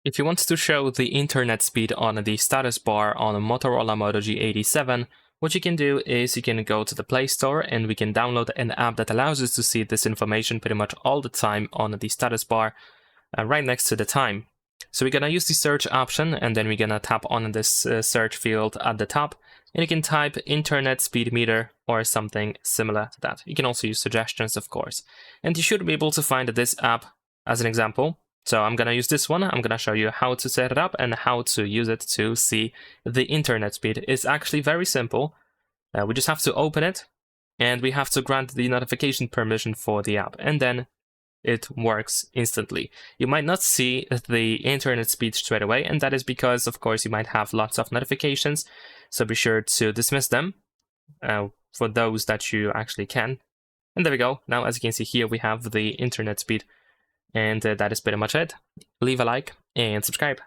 If you want to show the internet speed on the status bar on a Motorola Moto G87, what you can do is you can go to the Play Store and we can download an app that allows us to see this information pretty much all the time on the status bar right next to the time. So we're gonna use the search option and then we're gonna tap on this search field at the top and you can type internet speed meter or something similar to that. You can also use suggestions, of course. And you should be able to find this app as an example. So I'm going to use this one. I'm going to show you how to set it up and how to use it to see the internet speed. It's actually very simple. We just have to open it and we have to grant the notification permission for the app and then it works instantly. You might not see the internet speed straight away, and that is because, of course, you might have lots of notifications. So be sure to dismiss them for those that you actually can. And there we go. Now, as you can see here, we have the internet speed. And that is pretty much it. Leave a like and subscribe.